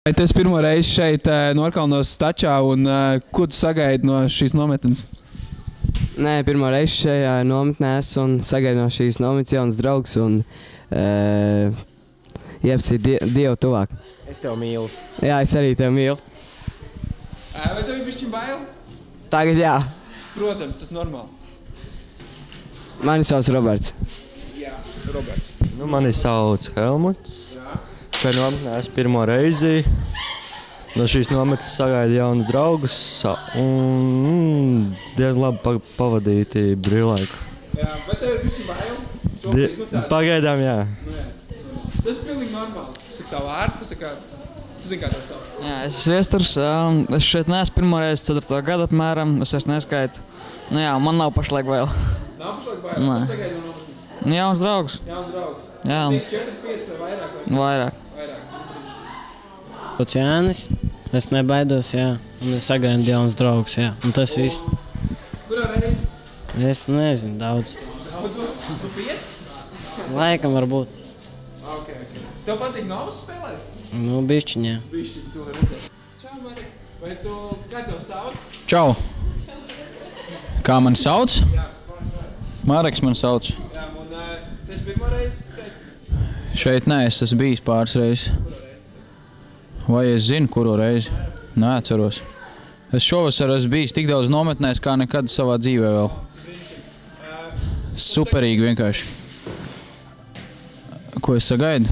Tu esi pirmo reizi šeit Norkalnos stačā, un ko tu sagaidi no šīs nometnes? Nē, pirmo reizi šajā nometnē esmu un sagaidu no šīs nometnes jauns draugs un iepazīt Dievu tuvāk. Es tev mīlu. Jā, es arī tev mīlu. Vai tev ir bišķiņ bail? Tagad jā. Protams, tas normāli. Mani sauc Roberts. Jā, Roberts. Mani sauc Helmuts. Šai nometnē esmu pirmo reizi. No šīs nometnes sagaidu jaunus draugus un diezgan labi pavadīti brīvlaiku. Jā, vai tev ir bišķiņ bail? Pagaidām, jā. Tas ir pilnīgi normāli. Pasaka savu vārdu, pasaka, tu zini, kā tev sauc. Jā, es esmu Viesturs. Es šeit neesmu pirmo reizi 4. gadu apmēram. Es vairs neskaitu. Nu jā, man nav pašlaik bail. Nav pašlaik bail? Ko sagaidi no nometnes? Jauns draugs. Jauns draugs. Jā. Cik 4, 5 vai vairāk? Vairāk. Pats Jānis. Es nebaidos, jā. Un es sagaidu jauns draugs, jā. Un tas viss. Kurā reizi? Es nezinu, daudz. Daudz? Tu 5? Laikam varbūt. Ok. Tev patīk novas spēlēt? Nu, bišķiņ, jā. Bišķiņ, tu var redzēt. Čau, Marek. Vai tu, kā tev sauc? Čau. Kā mani sauc? Jā. Mareks man sauc. Jā, un tu esi pirmo reizi šeit? Šeit nē, es esmu bijis pāris reizes. Vai es zinu, kuru reizi? Neatceros. Es šovasar esmu bijis tik daudz nometnēs, kā nekad savā dzīvē vēl. Superīgi vienkārši. Ko es sagaidu?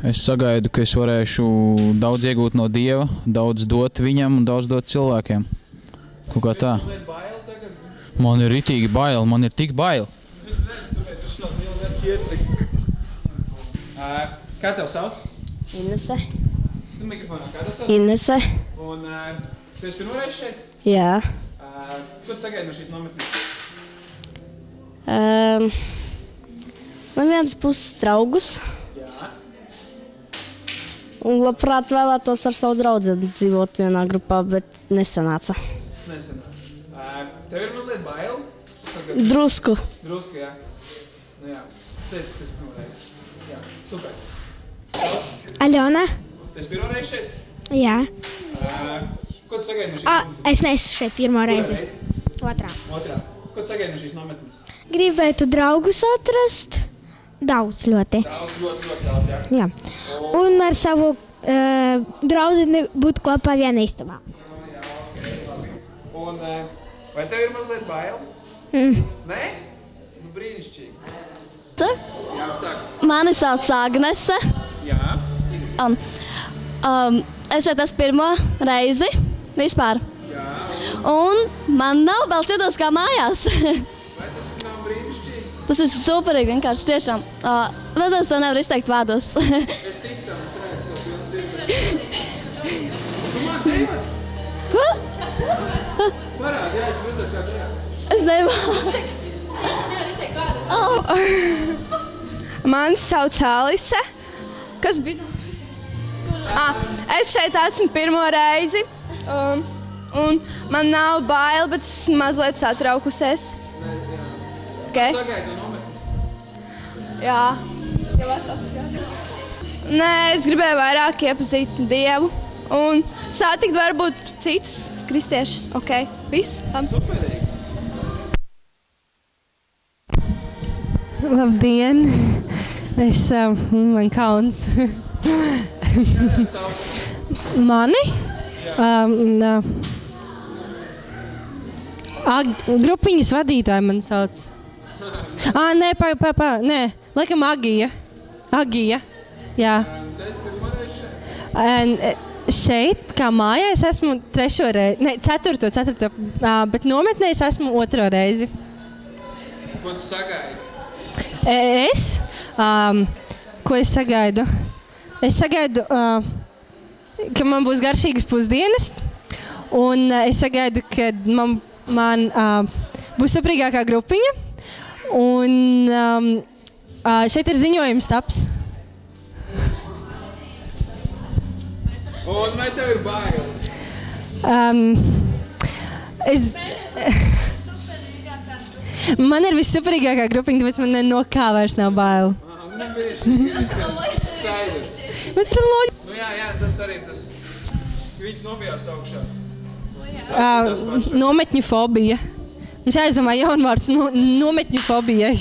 Es sagaidu, ka es varēšu daudz iegūt no Dieva, daudz dot viņam un daudz dot cilvēkiem. Kaut kā tā. Man ir ritīgi bail, man ir tik bail. Kā tev sauc? Inese. Tu mikrofonā, kā tev sauc? Inese. Un tu esi pirmo reizi šeit? Jā. Ko tu sagaidi no šīs nometnes? Man viens puses draugus. Jā. Un labprāt vēlētos ar savu draudzeni dzīvot vienā grupā, bet nesanāca. Nesanāca. Tev ir mazliet bail? Drusku. Drusku, jā. Nu jā. Tu teici, ka tu esi pirmo reizi. Jā, super. Aļona. Tu esi pirmo reizi šeit? Jā. Ko tu sagaidi no šīs nometnes? Es neesmu šeit pirmo reizi. Otrā. Ko tu sagaidi no šīs nometnes? Gribētu draugus atrast. Daudz ļoti. Ļoti daudz, jā. Jā. Un ar savu draudzeni būt kopā vienā istabā. Jā, ok, labi. Un vai tev ir mazliet bail? Nē? Nu brīnišķīgi. Jā, sāk. Mani sauc Agnese. Jā. Es šeit esmu pirmo reizi vispār. Jā. Un man nav bail, jūtos kā mājās. Vai tas nav brīnišķīgi? Tas ir superīgi vienkārši, tiešām. Bet es to nevaru izteikt vārdos. Es ticu tam, es redzu to pilnas iespējas. Tu māc dzīvot? Ko? Parādi, jā, es redzētu, kā dzīvot. Es nevaru. Mani sauc Alise. Kas bija? Es šeit esmu pirmo reizi. Un man nav bail, bet es mazliet satraukusies. Okay. Sagaidi no nometnes? Jā. Nē, es gribēju vairāk iepazīt Dievu un satikt varbūt citus kristiešus. Ok, viss. Superīgi. Labdien! Man kauns. Mani? Grupiņas vadītāji man sauc. Nē, laikam Agija. Agija, jā. Tu esi pirmo reizi šeit? Šeit, kā mājā, es esmu 3. reizi, ne, 4. Bet nometnē es esmu 2. reizi. Ko tu sagaidi? Ko es sagaidu? Es sagaidu, ka man būs garšīgas pusdienas, un es sagaidu, ka man būs saprīgākā grupiņa, un šeit ir ziņojums taps. Un vai tev ir bail? Man ir vissuperīgākā grupiņa, tāpēc man no kā vairs nav bail. Skaidrs. Bet par loģiku. Nu jā, jā, tas arī tas. Viņš nobijās augšā. Nometņu fobija. Mums jāizdomā jaunvārds nometņu fobijai.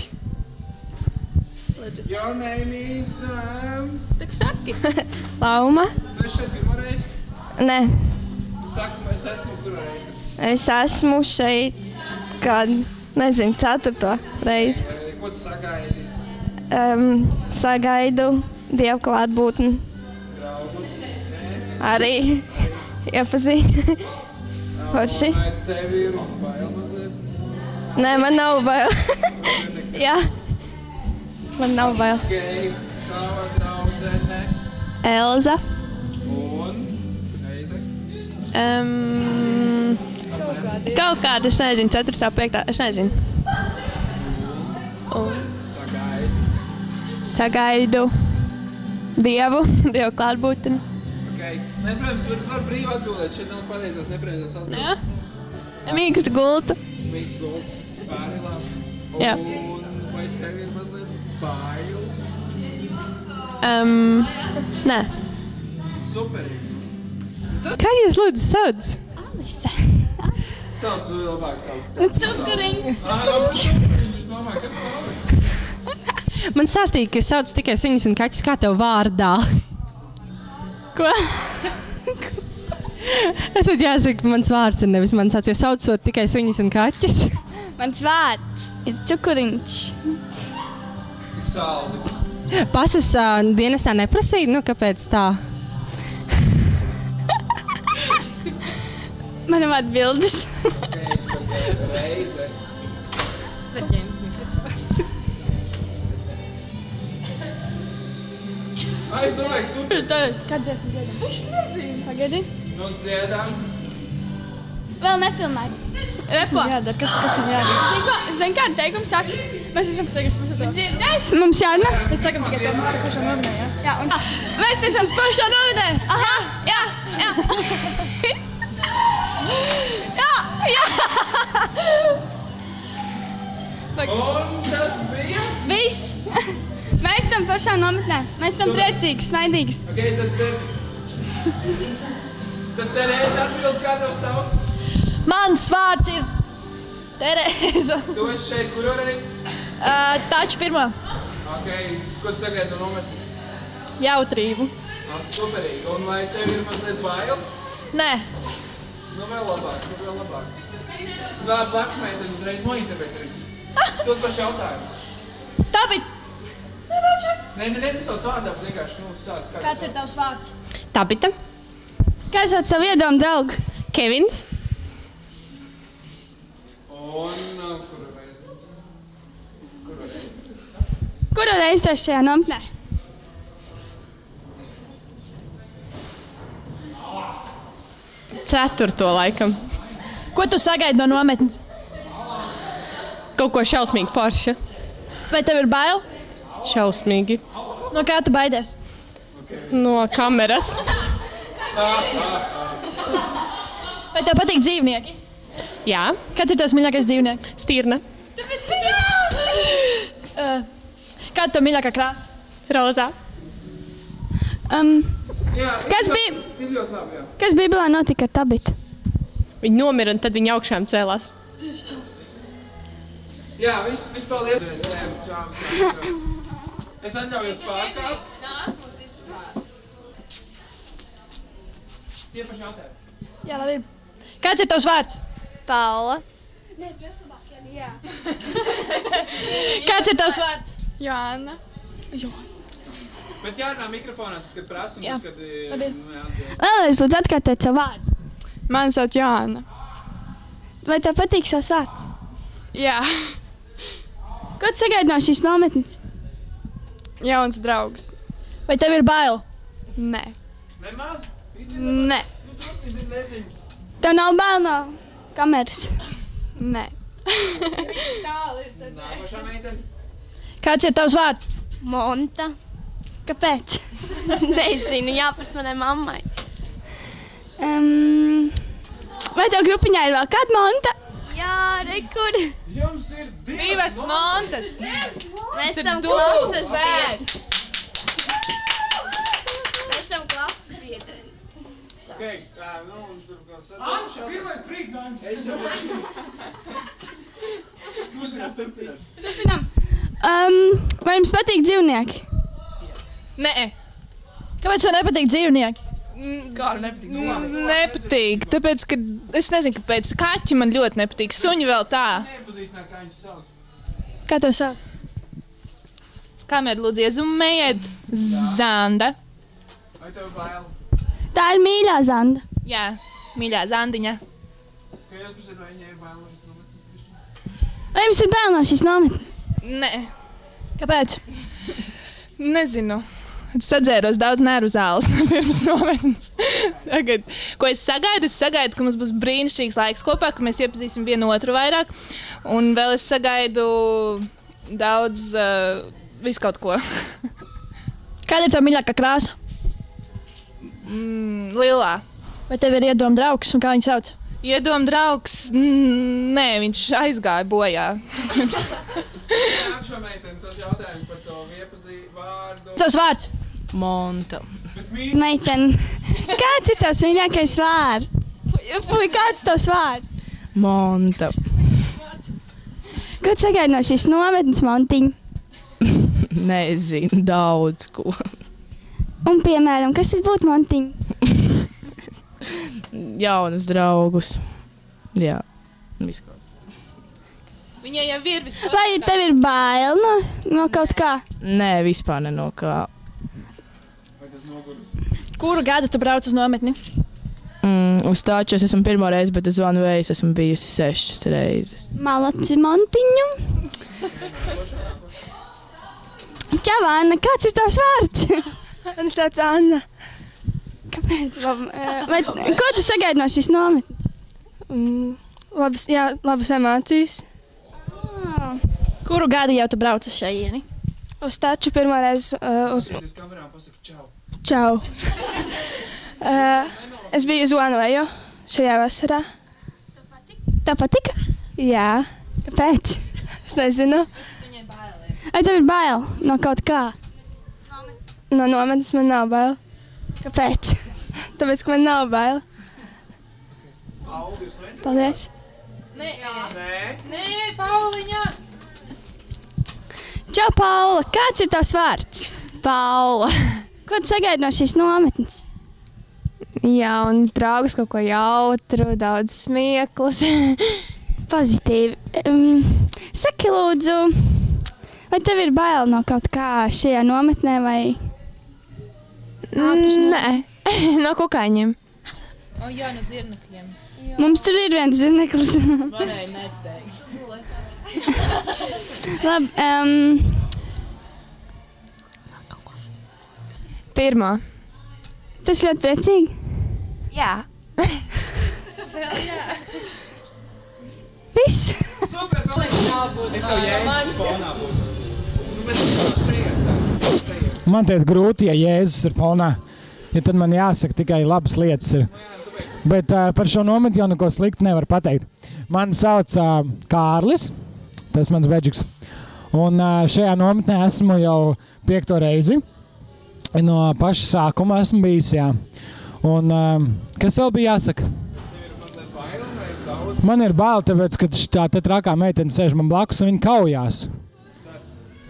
Your name is... Tak saki. Lauma. Tu esi šeit pirmoreiz? Nē. Saki, es esmu kurreiz. Es esmu šeit, kad, nezinu, 4. reizi. Ko tu sagaidi? Sagaidu Dievu klātbūtni. Draugus? Arī iepazīt. Forši. Vai tev ir bail mazliet? Nē, man nav bail. Jā. Man nav bail. Okay. Tava draudzene? Elza. Un? Reize? Kaut kāda, es nezinu, 4. 5. Es nezinu. Un sagaidu Dievu klātbūtni. Okay. Nē, protams, var brīvi atbildēt. Šeit nav pareizās, nepareizās atbildes. Jā. Mīksta gulta. Mīksta gulta. Pāri labi. Jā. Un vai tev ir mazliet bail? Nē. Superīgi. Kā jūs lūdzu sauc? Alise. Sauc labāk sauc. Cukuriņš. Cukuriņš, es domāju, kas paliks? Man stāstīja, ka sauc tikai suņus un kaķus. Kā tev vārdā? Ko? Es varu jāsaka, mans vārds ir nevis mans sauc, jo saucot tikai suņus un kaķus. Mans vārds ir Cukuriņš. Cik saldi? Pasas dienestā neprasīja, nu kāpēc tā? Man nav atbildes. Reize. Es domāju, ka tu... Kad dziesmu dziedam? Es nezinu. Pagaidi. Nu, dziedam. Vēl nefilmēju. Repo. Kas man jādara? Zini, kādu teikumu saka? Mēs esam sagas par to. Dzirdēs? Mums jārunā? Mēs sakam tikai to, mēs esam pašā novidē, jā? Jā, un... Mēs esam pašā novidē! Aha! Jā! Jā! Jā! Un tas bija? Viss! Mēs esam pašā nometnē. Mēs esam priecīgi, smaidīgi. Ok, tad Terēza atbild, kā tev sauc? Mans vārds ir Terēza. Tu esi šeit kuru reizi? Taču pirmā. Ok, ko tu sagaidi no nometnes? Jautrību. Superīgi. Un vai tev ir mazliet bail? Nē. Nu vēl labāk. Vēl blaksmeiteni uzreiz nointerpretēs. Tos paši jautājums. Tā bija... Nē, nesauc vārdā, vienkārši sāc. Kāds ir tavs vārds? Tabita. Kā sauc tavu iedomu draugu? Kevins. Un kuru reizi? Kuru reizi tu esi šajā nometnē? Ceturto laikam. Ko tu sagaidi no nometnes? Kaut ko šausmīgi forša. Vai tev ir bail? Šausmīgi. No kā tu baidies? No kameras. Vai tev patīk dzīvnieki? Jā. Kāds ir tavs mīļākais dzīvnieks? Stirna. Kāda tev mīļākā krāsa? Rozā. Kas Bībelē notika ar Tabitu? Viņa nomira un tad viņa augšām cēlās. Jā, viss paldies. Es atļaujos pārkāpt. Tie paši jautājumi. Jā, labi. Kāds ir tavs vārds? Paula. Nē, preslabākiem, jā. Kāds ir tavs vārds? Joanna. Bet jārunā mikrofonā, kad prasam, Jā. kad... Vēlreiz lūdzu atkārtēt savu vārdu. Mani sauc Joanna. Vai tev patīk savs vārds? Jā. Ko tu sagaidi no šīs nometnes? Jauns draugs. Vai tev ir bail? Nē. Nemaz? Nē. Nu, tas nezinu. Tev nav bail no kameras? Nē. Nākošā meitene. Kāds ir tavs vārds? Monta. Kāpēc? Nezinu, jāpras manai mammai. Vai tev grupiņā ir vēl kāda monta? Jā, rekur. Jums ir Divas montas. Mēs esam klases bērns. Mēs esam klases Anša, pirmais brīdinājums. Es jau Turpinām. Vai jums patīk dzīvnieki? Nē. Kāpēc tev nepatīk dzīvnieki? Kā nepatīk? Nepatīk, tāpēc, ka es nezinu, kāpēc. Kaķi man ļoti nepatīk, suņi vēl tā. nepazīstināt, kā viņus sauc. Kā tev sauc? Kamēr lūdzu iezumējiet? Zanda. Vai tev bail? Tā ir mīļā Zanda. Jā, mīļā Zandiņa. Kā jūs pasat, vai viņai ir bail? Vai jums ir bail no šīs nometnes? Nē. Kāpēc? Nezinu. Es sadzēros daudz nervu zāles pirms nometnes. Tagad, ko es sagaidu, ka mums būs brīnišķīgs laiks kopā, ka mēs iepazīsim vienu otru vairāk. Un vēl es sagaidu daudz visu kaut ko. Kāda ir tā mīļākā krāsa? Lilā. Vai tev ir iedoma draugs un kā viņu sauc? Iedoma draugs? Nē, viņš aizgāja bojā. Nākšo meiteni, tas jautājums par to vārdu. Tas vārds? Monta. Meiteni, kāds ir tavs mīļākais vārds? Kāds tavs vārds? Monta. Ko tu sagaidi no šīs nometnes, Montiņa? Nezinu, daudz ko. Un, piemēram, kas tas būtu, Montiņa? Jaunus draugus. Jā, visu kaut. Viņai jau ir vispār. Vai tev ir bail no kaut kā? Nē, vispār ne no kā. Kuru gadu tu brauc uz nometni? Uz Tāču es esmu pirmo reizi, bet uz Zvanu Vējas esmu bijusi 6 reizes. Malaci, Montiņu. Čau, Anna, kāds ir tavs vārds? Man sauc Anna. Kāpēc? Ko tu sagaidi no šīs nometnes? Labas emocijas. Kuru gadu jau tu brauc uz šajieni? Uz Tāču pirmo reizi. Uz kamerām pasaka čau. Čau. Es biju uz Vanvēju šajā vasarā. Tā patika? Jā. Kāpēc? Es nezinu. Vai tev ir bail no kaut kā? No nometnes man nav bail. Kāpēc? Tāpēc, ka man nav bail. Paldies. Nē, Pauliņa. Čau, Paula. Kāds ir tavs vārds? Paula. Ko tu sagaidi no šīs nometnes? Jauns draugs, kaut ko jautru, daudz smieklus. Pozitīvi. Saki, lūdzu, vai tev ir bail no kaut kā šajā nometnē vai? Nē, no kukaiņiem. Jā, no zirnekļiem. Mums tur ir viens zirneklis. Varēja neteikt. Labi. Pirmā. Tu esi ļoti priecīgi? Jā. Viss. Super, palīdz. Es tev Jēzus fonā būs. Mēs šeit. Man te ir grūti, ja Jēzus ir fonā. Ja tad man jāsaka tikai labas lietas ir. Bet par šo nometni jau neko sliktu nevar pateikt. Mani sauc Kārlis, tas mans bedžiks. Un šajā nometnē esmu jau 5. reizi. No paša sākuma esmu bijis, jā. Un kas vēl bija jāsaka? Man ir bail, tāpēc, ka tā te trakā meitene sēž man blakus un viņa kaujās.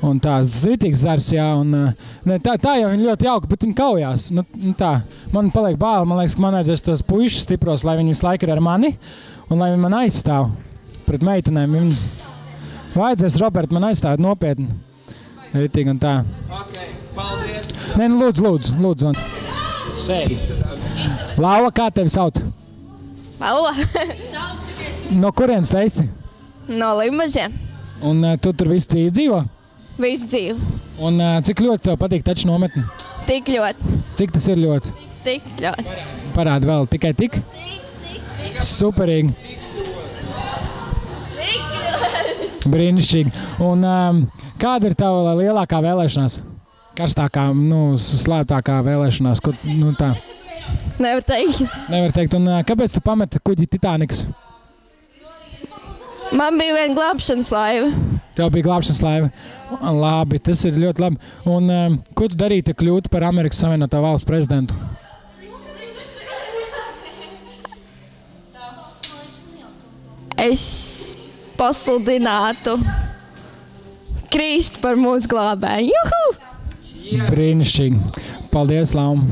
Un tā zitīgs zars, jā, un ne, tā jau viņa ļoti jauka, bet viņa kaujās. Nu tā, man paliek bail, man liekas, ka man vajadzēs tos puišus stipros, lai viņi visu laiku ir ar mani, un lai viņi man aizstāv pret meitenēm. Viņi vajadzēs, Robert, man aizstāvēt nopietni. Ritīgi un tā. Ok, paldies. Nē, nu lūdzu. Sēdi. Lauva, kā tevi sauc? Paula. No kurienes tu esi? No Limbažiem. Un tu tur visu dzīvi dzīvo? Visu dzīvi. Un cik ļoti tev patīk taču nometni? Tik ļoti. Cik tas ir ļoti? Tik ļoti. Parādi vēl, tikai tik? Superīgi. Brīnišķīgi. Un kāda ir tava lielākā vēlēšanās? Karstākā, slēptākā vēlēšanās? Tā. Nevar teikt. Nevar teikt. Un kāpēc tu pameti kuģi Titaniks? Man bija viena glābšanas laiva. Tev bija glābšanas laiva? Labi, tas ir ļoti labi. Un ko tu darītu, ja kļūtu par Amerikas Savienoto Valstu prezidentu? Es pasludinātu Kristu par mūsu glābēju. Juhu! Brīnišķīgi. Paldies, Lauma.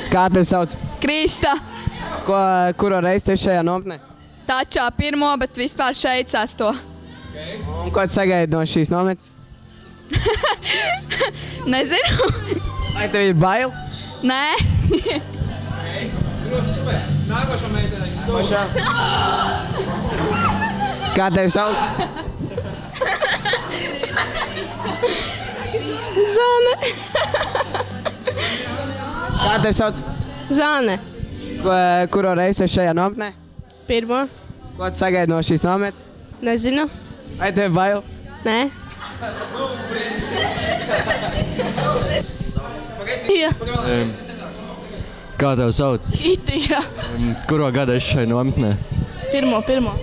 Kā tevi sauc? Krista. Kuro reizi tu esi šajā nometnē? Tačā pirmo, bet vispār šeit 6. Un ko tu sagaidi no šīs nometnes? Nezinu. Vai tev ir bail? Nē. Nākošā meitene. Kā tevi sauc? Zane. Kā tevi sauc? Zane. Kuro reizi esi šajā nometnē? Pirmo. Ko tu sagaidi no šīs nometnes? Nezinu. Vai tev bail? Nē. Jā. Kā tev sauc? Itija. Kuro gada esi šai nometnē? Pirmo.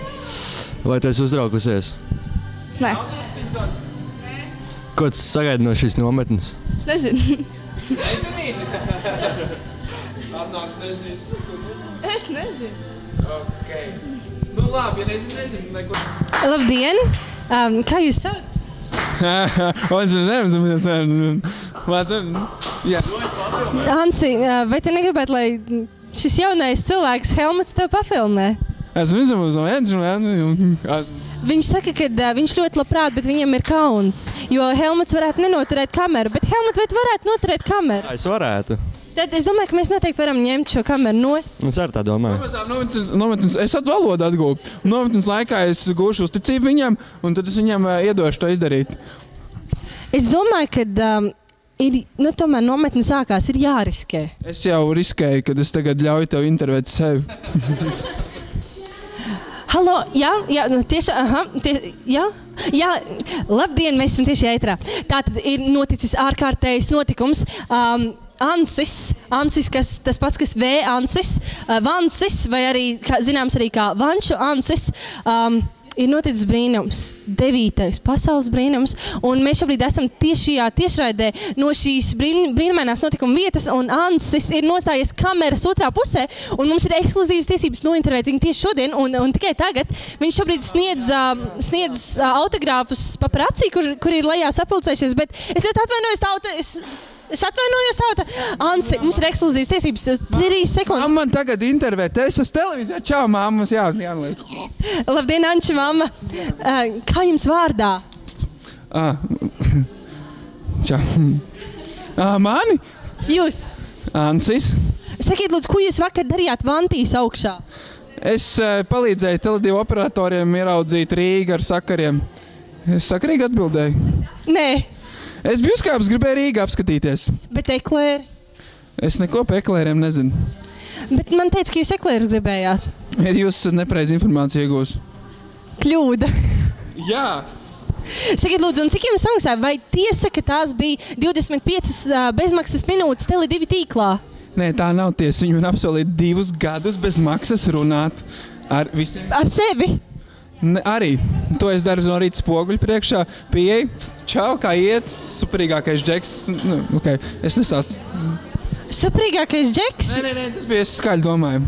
Vai tu esi uzraukusies? Nē. Ko tu sagaidi no šīs nometnes? Es nezinu. Nezinīti? Atnāks nezinīts. Es nezinu. Okay. Nu labi, ja nezinu nekur. Labdien! Kā jūs sauc? Hansi, vai tu negribētu, lai šis jaunais cilvēks Helmuts tev pafilmē? Viņš saka, ka viņš ļoti labprāt, bet viņam ir kauns, jo Helmuts varētu nenoturēt kameru. Bet Helmut, vai tu varētu noturēt kameru? Es varētu. Tad es domāju, ka mēs noteikti varam ņemt šo kameru nost. Es arī tā domāju. Es valodu atgūstu. Nometnes laikā es gūšu uzticību viņam, un tad es viņam iedošu to izdarīt. Es domāju, ka tomēr nometne sākās, ir jāriskē. Es jau riskēju, kad es tagad ļauju tev intervēt sevi. Halo, jā, labdien, mēs esam tieši ētrā. Tātad ir noticis ārkārtējs notikums. Ansis, tas pats, kas V. Ansis, Vansis, vai arī zināms arī kā Vanšu Ansis, ir noticis brīnums, 9. pasaules brīnums, un mēs šobrīd esam tieši šajā tiešraidē no šīs brīnumainās notikuma vietas, un Ansis ir nostājies kameras otrā pusē, un mums ir ekskluzīvas tiesības nointervēt viņu tieši šodien, un tikai tagad viņš šobrīd sniedz autogrāfus paparacī, kur ir lejā sapulcējušies, bet es ļoti atvainojos tauta, es atvainojos tauta. Ansi, mums ir ekskluzīvas tiesības, 3 sekundes. Man tagad intervēt, es esmu televīzijā, čau, mammas, jāliek. Labdien, Anči, mamma. Kā jums vārdā? Čau. Mani? Jūs? Ansis. Sakiet, lūdzu, ko jūs vakar darījāt Vantīs augšā? Es palīdzēju Tele2 operatoriem ieraudzīt Rīgu ar sakariem. Es sakarīgi atbildēju. Nē. Es biju uzkāpis, gribēju Rīgā apskatīties. Bet eklēri? Es neko par eklēriem nezinu. Bet man teica, ka jūs eklērus gribējāt. Jūs nepreizi informāciju iegūs. Kļūda. Jā. Sakiet, lūdzu, un cik jums samaksāja? Vai tiesa, ka tās bija 25 bezmaksas minūtes Tele2 tīklā? Nē, tā nav tiesa. Viņi man apsolīja 2 gadus bez maksas runāt ar visiem. Ar sevi? Ne, arī. To es daru no rīta spoguļu priekšā. Pieeja, čau, kā iet, superīgākais džeks. Nu, okay. Es nesācu. Superīgākais džeks? Nē, tas bija, es skaļi domāju.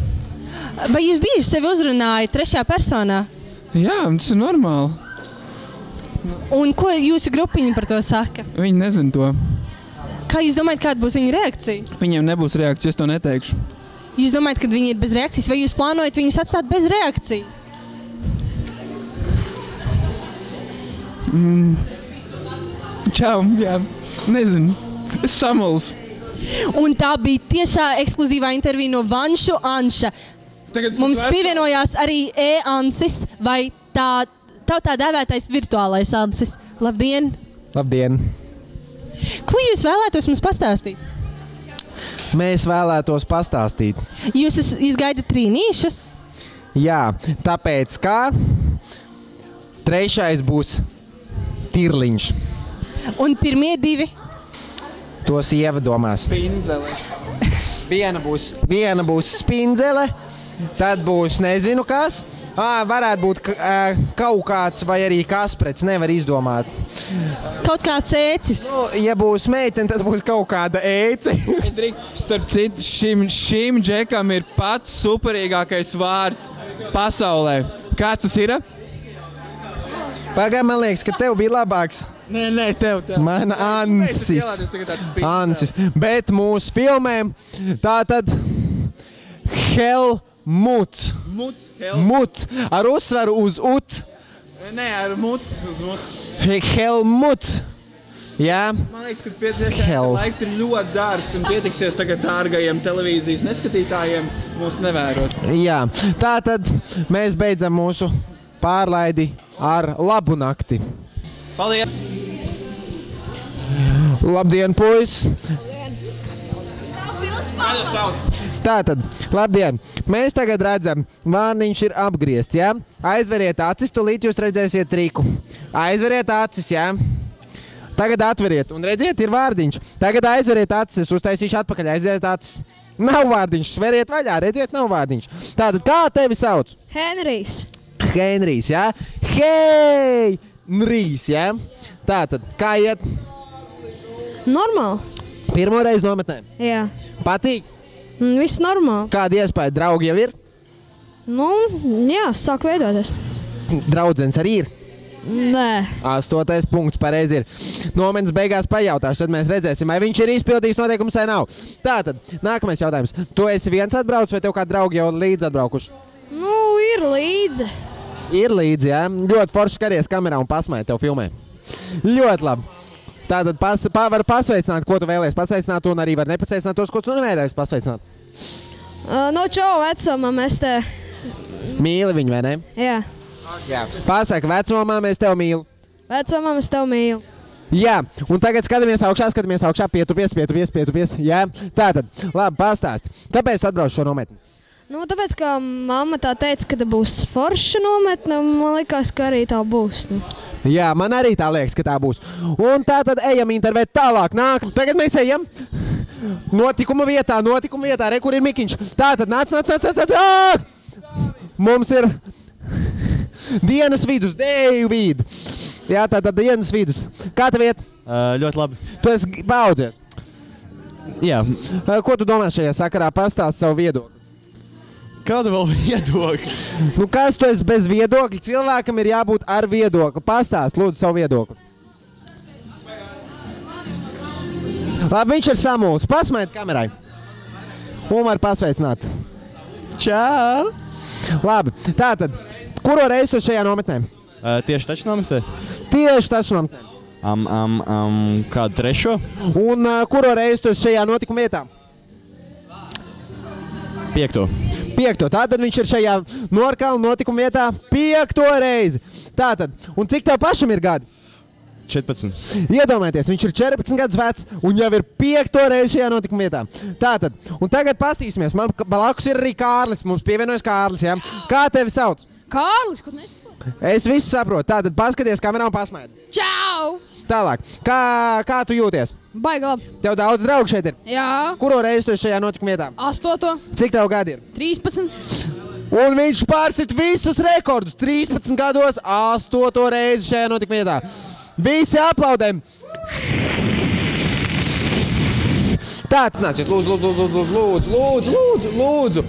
Vai jūs bieži sevi uzrunājat 3. personā? Jā, tas ir normāli. Un ko jūsu grupiņi par to saka? Viņi nezin to. Kā jūs domājat, kāda būs viņa reakcija? Viņiem nebūs reakcijas, es to neteikšu. Jūs domājat, ka viņi ir bez reakcijas, vai jūs plānojat viņus atstāt bez reakcijas? Čau, jā, nezinu. Es samulsu. Un tā bija tiešā ekskluzīvā intervija no Vanšu Anša. Mums pievienojās arī Ansis vai tā dēvētais virtuālais Ansis. Labdien! Labdien! Ko jūs vēlētos mums pastāstīt? Mēs vēlētos pastāstīt. Jūs gaidat trīnīšus? Jā, tāpēc kā 3. būs Tirliņš. Un pirmie 2? To sieva domās. Spindzele. Viena būs spindzele, tad būs nezinu kas. Varētu būt kaut kāds vai arī Kasprets, nevar izdomāt. Kaut kāds ēcis. Nu, ja būs meitene, tad būs kaut kāda ēci. Starp citu, šim džekam ir pats superīgākais vārds pasaulē. Kāds tas ir? Pagaid, man liekas, ka tev bija labāks. Nē, tev. Man Ansis. Bet mūsu filmēm tā tad Helmuts. Muts. Ar uzsvaru uz ut. Nē, ar muts uz muts. Helmuts. Jā. Man liekas, ka tiešām laiks ir ļoti dārgs un pietiksies tagad dārgajiem televīzijas neskatītājiem mūs nevērot. Jā. Tātad mēs beidzam mūsu pārlaidi ar labu nakti. Paldies! Labdien, puisis! Kādu sauc? Tātad, labdien! Mēs tagad redzam, vārniņš ir apgriezts, jā? Aizveriet acis, tūlīt jūs redzēsiet triku. Aizveriet acis, jā? Tagad atveriet, un redziet, ir vārdiņš. Tagad aizveriet acis, es uztaisīšu atpakaļ, aizveriet acis. Nav vārdiņš, sveriet vaļā, redziet, nav vārdiņš. Tātad, kā tevi sauc? Henrijs. Henrijs, jā? Henrijs, jā? Tātad, kā iet? Normāli. Pirmo reizi nometnē? Jā. Patīk? Viss normāli. Kāda iespēja? Draugi jau ir? Nu, jā, sāk veidoties. Draudzens arī ir? Nē. 8. punkts pareizi ir. Nometnes beigās pajautāšu, tad mēs redzēsim, vai viņš ir izpildījis noteikumus vai nav. Tātad, nākamais jautājums. Tu esi viens atbraucis vai tev kādi draugi jau līdzi atbraukuši? Nu, ir līdzi. Ir līdzi, jā? Ļoti forši skaties kamerā un pasmēji tev filmē. Ļoti labi. Tātad var pasveicināt, ko tu vēlies pasveicināt, un arī var nepasveicināt tos, ko tu nevēlies pasveicināt. No čau vecumam es te... Mīli viņu, vai ne? Jā. Jā. Pasaka, vecumam es tev mīlu. Vecumam es tev mīlu. Jā, un tagad skatāmies augšā, pietupies. Jā, tātad, labi, pastāsti. Kāpēc atbrauc šo nometni? Nu, tāpēc, ka mamma tā teica, ka tā būs forša nometne, man likās, ka arī tā būs. Nu. Jā, man arī tā liekas, ka tā būs. Un tā tad ejam intervēt tālāk. Nāk, tagad mēs ejam notikuma vietā, re, kur ir Mikiņš. Tā tad nāc. Mums ir dienas vidus, Deivid. Jā, tā tad dienas vidus. Kā tev iet? Ļoti labi. Tu esi paaudzies? Jā. Ko tu domā šajā sakarā? Pastāsti savu viedokli. Kādu vēl viedokli? Nu, kas tu esi bez viedokļa? Cilvēkam ir jābūt ar viedokli. Pastāst, lūdzu, savu viedokli. Labi, viņš ir samulsis. Pasmaiet kamerai. Un var pasveicināt. Čau! Labi, tātad, kuro reizi tu šajā nometnē? Tieši taču nometnē? Tieši taču nometnē. Kādu trešo? Un kuro reizi tu šajā notikuma vietā? 5. Tātad viņš ir šajā Norkalna notikuma vietā 5. reizi. Tātad, un cik tev pašam ir gadi? 14. Iedomājieties, viņš ir 14 gadus vecs un jau ir 5. reizi šajā notikuma vietā. Tātad, un tagad pastīsimies. Man blakus ir arī Kārlis. Mums pievienojas Kārlis, jā? Kā tevi sauc? Kārlis, ko tu nesaproti? Es visu saprotu. Tātad paskaties kamerā un pasmēdi. Čau! Tālāk. Kā tu jūties? Baigi labi. Tev daudz draugu šeit ir? Jā. Kuro reizi tu esi šajā notikuma vietā? 8. Cik tev gadi ir? 13. Un viņš pārsit visus rekordus. 13 gados 8. reizi šajā notikuma vietā. Visi aplaudēm. Tātad nāciet, lūdzu.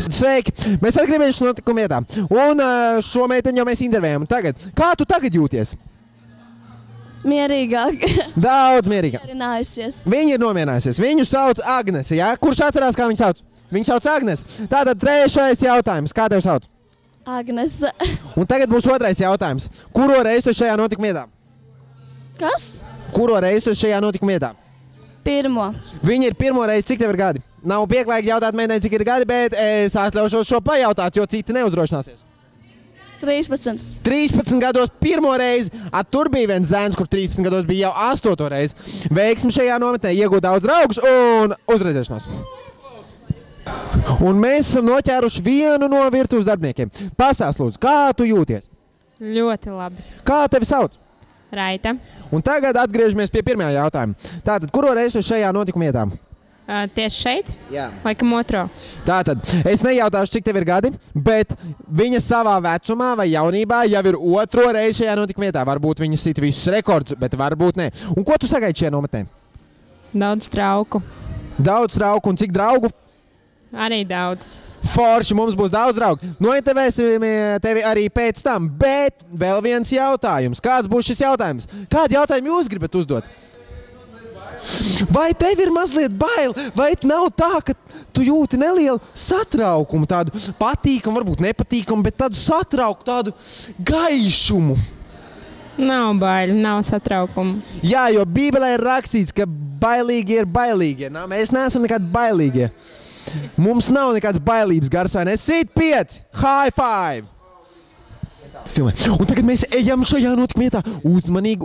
Sveiki! Mēs arī gribējām šo notikumu vietā. Un šo meiteni jau mēs intervējam. Tagad, kā tu tagad jūties? Mierīgāk. Daudz mierīgāk. Viņa ir nomierinājusies. Viņu sauc Agnese, jā? Kurš atcerās, kā viņu sauc? Viņu sauc Agnese. Tātad 3. jautājums. Kā tev sauc? Agnese. Un tagad būs 2. jautājums. Kuro reizi tu šajā notikuma vietā? Kas? Kuro reizi tu šajā notikuma vietā? 1. Viņa ir 1. reizi. Cik tev ir gadi? Nav pieklājīgi jautāt meitenei, cik ir gadi, bet es atļaušos šo pajautāt, jo citi neuzdrošināsies. 13. 13 gados 1. reizi. Tur bija viens zēns, kur 13 gados bija jau 8. reizi. Veiksmi šajā nometnē, iegūt daudz draugus un uzredzēšanos. Un mēs esam noķēruši vienu no virtuves darbiniekiem. Pastāst, lūdzu, kā tu jūties? Ļoti labi. Kā tevi sauc? Raita. Un tagad atgriežamies pie 1. jautājuma. Tātad, kuro reizi šajā notikuma vietā? Tieši šeit? Jā. Laikam 2. Tātad, es nejautāšu, cik tev ir gadi, bet viņa savā vecumā vai jaunībā jau ir 2. reizi šajā notikuma vietā. Varbūt viņa sit visus rekordus, bet varbūt ne. Un ko tu sagaidi šajā nometnē? Daudz trauku. Daudz trauku un cik draugu? Arī daudz. Forši, mums būs daudz draugu. Nointervēsim tevi arī pēc tam, bet vēl viens jautājums. Kāds būs šis jautājums? Kādu jautājumu jūs gribat uzdot? Vai tev ir mazliet bail, vai nav tā, ka tu jūti nelielu satraukumu, tādu patīkamu, varbūt nepatīkamu, bet tādu satrauku, tādu gaišumu? Nav bail, nav satraukumu. Jā, jo Bībelē ir rakstīts, ka bailīgie ir bailīgie. Mēs neesam nekādi bailīgie. Mums nav nekāds bailības gars, vai ne? Sit 5! High five! Filmē. Un tagad mēs ejam šajā notikuma vietā. Uzmanīgi.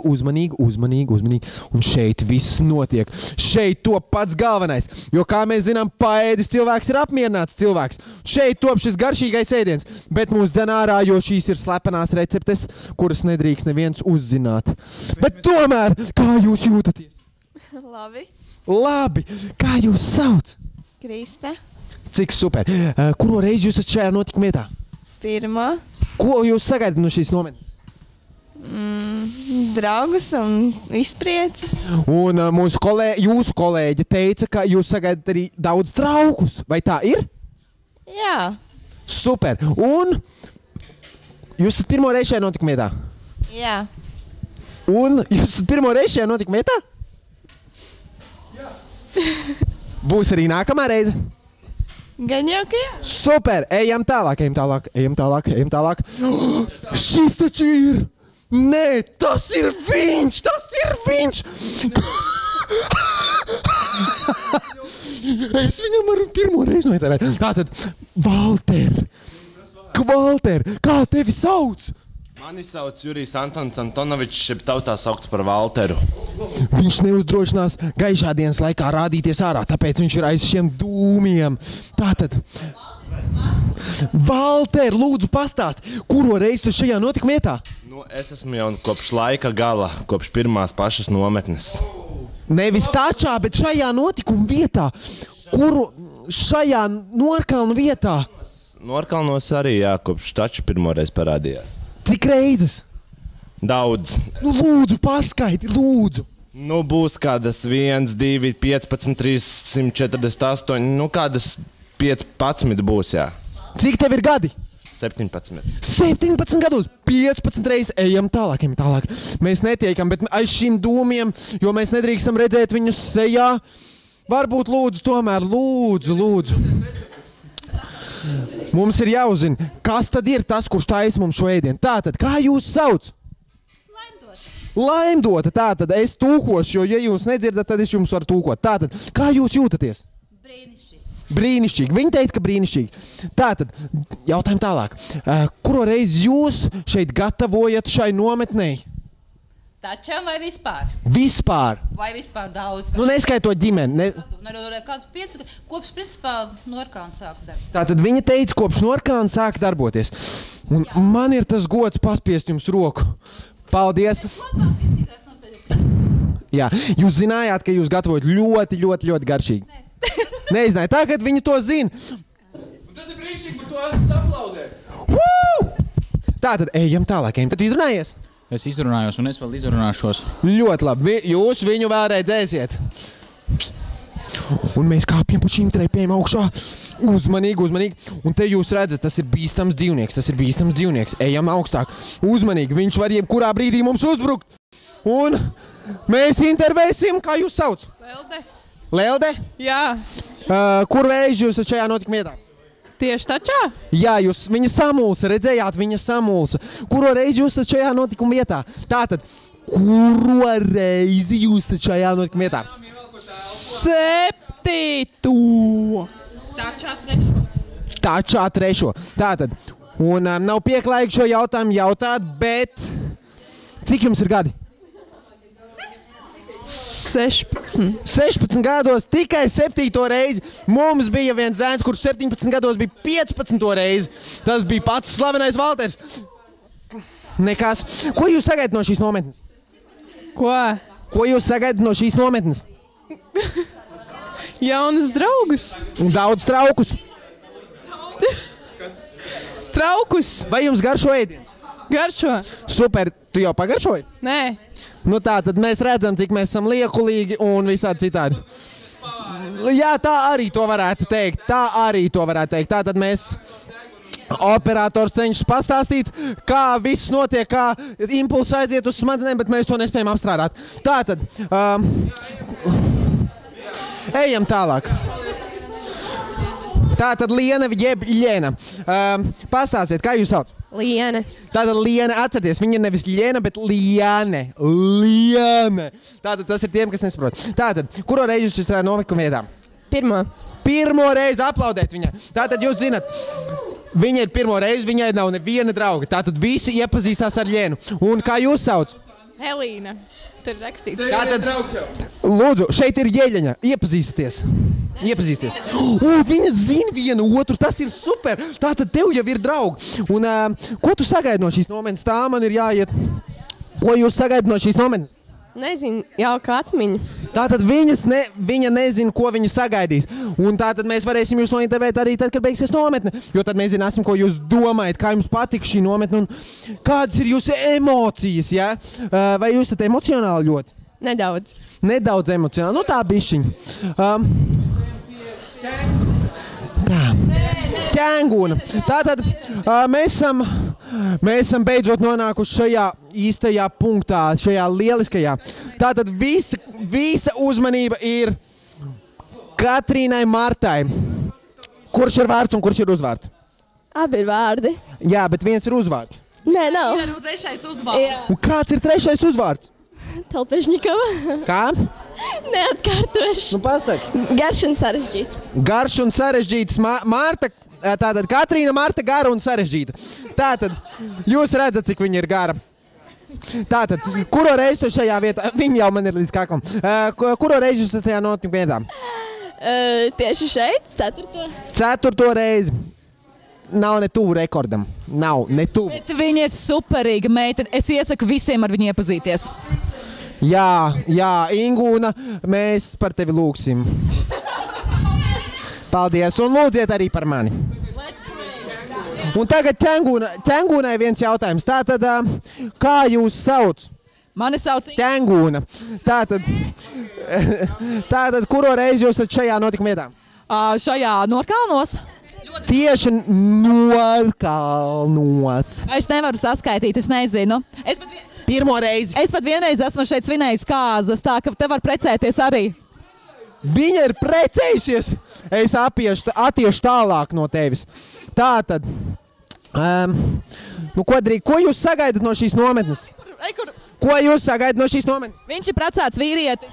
Un šeit viss notiek. Šeit top pats galvenais. Jo, kā mēs zinām, paēdis cilvēks ir apmierināts cilvēks. Šeit top šis garšīgais ēdiens. Bet mūs dzen ārā, jo šīs ir slepenās receptes, kuras nedrīkst neviens uzzināt. Bet tomēr, kā jūs jūtaties? Labi. Kā jūs sauc? Krispe. Cik super. Kuro reizi jūs esat šajā notikuma vietā? Pirmā. Ko jūs sagaidat no šīs nometnes? Draugus un izprieces. Un jūsu kolēģi teica, ka jūs sagaidat arī daudz draugus. Vai tā ir? Jā. Super. Un jūs esat pirmo reizi šajā notikuma vietā? Jā. Un jūs esat pirmo reizi šajā notikuma vietā? Jā. Būs arī nākamā reize? Gan jau, ka jā. Super! Ejam tālāk. Šis taču ir! Nē, tas ir viņš! Es viņam varu pirmo reizi noitērēt. Tātad, Valter, kā tevi sauc? Mani sauc Jurijs Antons Antonovičs, šeit tautā saukts par Valteru. Viņš neuzdrošinās gaišā dienas laikā rādīties ārā, tāpēc viņš ir aiz šiem dūmiem. Tātad, Valter, lūdzu pastāst, kuro reizi tu šajā notikuma vietā? Es esmu jau kopš laika gala, kopš pirmās pašas nometnes. Nevis tačā, bet šajā notikuma vietā. Kuru šajā Norkalnu vietā? Norkalnos arī, jā, kopš taču pirmoreiz parādījās. Cik reizes? Daudz. Lūdzu, paskaiti, lūdzu. Būs kādas 1, 2, 15, 348, kādas 15 būs, jā. Cik tev ir gadi? 17. 17 gados, 15 reizes ejam tālāk. Mēs netiekam, bet aiz šīm dūmiem, jo mēs nedrīkstam redzēt viņus sejā. Varbūt lūdzu. Mums ir jāuzzina, kas tad ir tas, kurš taisa mums šo ēdienu. Tātad, kā jūs sauc? Laimdota. Tātad, es tūkošu, jo, ja jūs nedzirdat, tad es jums varu tūkot. Tātad, kā jūs jūtaties? Brīnišķīgi. Viņa teica, ka brīnišķīgi. Tātad, jautājam tālāk. Kuro reizi jūs šeit gatavojat šai nometnei? Tačam vai vispār? Vispār. Vai vispār daudz? Neskaitot ģimeni. Kādus 5 gadus, kopš principā Norkalna sāka darboties. Tātad viņa teica, kopš Norkalna sāka darboties. Un man ir tas gods paspiest jums roku. Paldies. Jā, jūs zinājāt, ka jūs gatavojat ļoti garšīgi. Nezināju, tagad viņi to zina. Tas ir brīnišķīgi, par to aplaudē. Tātad, ejam tālāk. Tu izrunājies? Es izrunājos, un es vēl izrunāšos. Ļoti labi. Jūs viņu vēl redzēsiet. Un mēs kāpjam pa šīm trepiem augšā. Uzmanīgi. Un te jūs redzat, tas ir bīstams dzīvnieks. Ejam augstāk. Uzmanīgi. Viņš var jebkurā brīdī mums uzbrukt. Un mēs intervēsim, kā jūs sauc? Lelde? Jā. Kur reizi jūs šajā notikuma vietā? Tieši tačā? Jā, jūs viņa samulsa, redzējāt viņa samulsa. Kuro reizi jūs esat šajā notikuma vietā? Tātad, kuro reizi jūs esat šajā notikuma vietā? 7. Tačā 3. Tātad, un nav pieklājīgi šo jautājumu jautāt, bet cik jums ir gadi? 16 gados, tikai 7. reizi. Mums bija viens zēns, kurš 17 gados bija 15. reizi. Tas bija pats slavenais Valters. Nekas. Ko jūs sagaidat no šīs nometnes? Ko jūs sagaidat no šīs nometnes? Jaunus draugus. Un daudz traukus. Traukus. Vai jums garšo ēdiens? Garšo. Super. Tu jau pagaršoji? Nē. Tā tad mēs redzam, cik mēs esam liekulīgi un visādi citādi. Jā, tā arī to varētu teikt. Tātad mēs operators cenšas pastāstīt, kā viss notiek, kā impulsi aiziet uz smadzenēm, bet mēs to nespējam apstrādāt. Tātad, ejam tālāk. Tātad Liena jeb Ļena. Pastāstiet, kā jūs sauc? Liene. Tātad Liene, atcerieties, viņa ir nevis Ļena, bet Liane. Liane. Tātad tas ir tiem, kas nesaprot. Tātad, kuro reizi jūs strādājat nometuma vietā? Pirmo reizi aplaudēt viņai. Tātad jūs zinat, viņa ir pirmo reizi, viņai nav neviena drauga. Tātad visi iepazīstās ar Ļenu. Un kā jūs sauc? Helīna. Tur ir rakstīts. Tātad, lūdzu, šeit ir Jeļaņa. Iepazīstaties. Viņa zina vienu otru, tas ir super. Tātad tev jau ir draugi. Un ko tu sagaidi no šīs nometnes? Tā man ir jāiet. Ko jūs sagaidat no šīs nometnes? Nezinu, jauka atmiņa. Tātad viņa nezina, ko viņa sagaidīs. Un tātad mēs varēsim jūs nointervēt arī tad, kad beigsies nometne. Jo tad mēs zināsim, ko jūs domājat, kā jums patika šī nometne un kādas ir jūsu emocijas, ja? Vai jūs tad emocionāli ļoti? Nedaudz emocionāli. Nu tā bišķiņ. Ķēngūna. Tātad mēs esam beidzot nonākuši šajā īstajā punktā, šajā lieliskajā. Tātad visa uzmanība ir Katrīnai Martai. Kurš ir vārds un kurš ir uzvārds? Abi ir vārdi. Jā, bet viens ir uzvārds. Nē, nav. Ir trešais uzvārds. Un kāds ir trešais uzvārds? Telpežņikova. Kā? Neatkārtošu. Nu pasaki. Garš un sarežģīts. Garš un sarežģīts. Marta, tātad Katrīna Marta gara un sarežģīta. Tātad, jūs redzat, cik viņa ir gara. Tātad, kuro reizi tu šajā vietā, viņa jau man ir līdz kaklam, kuro reizi jūs esat tajā notikuma vietā? Tieši šeit, 4. reizi. Nav ne tuvu rekordam. Nav ne tuvu. Bet viņa ir superīga meitene. Es iesaku visiem ar viņu iepazīties. Jā, Ingūna, mēs par tevi lūgsim. Paldies, un lūdziet arī par mani. Un tagad Ķēngūnai viens jautājums. Tātad, kā jūs sauc? Mani sauc Ķēngūna. Tātad, kuro reizi jūs esat šajā notikuma vietā? Šajā Norkalnos. Tieši Norkalnos. Es nevaru saskaitīt, es nezinu. Pirmo reizi. Es pat vienreiz esmu šeit svinējis kāzas, tā ka te var precēties arī. Viņa ir precējusies. Es attiešu tālāk no tevis. Tātad, ko jūs sagaidat no šīs nometnes? Ko jūs sagaidat no šīs nometnes? Viņš ir precēts vīrietis.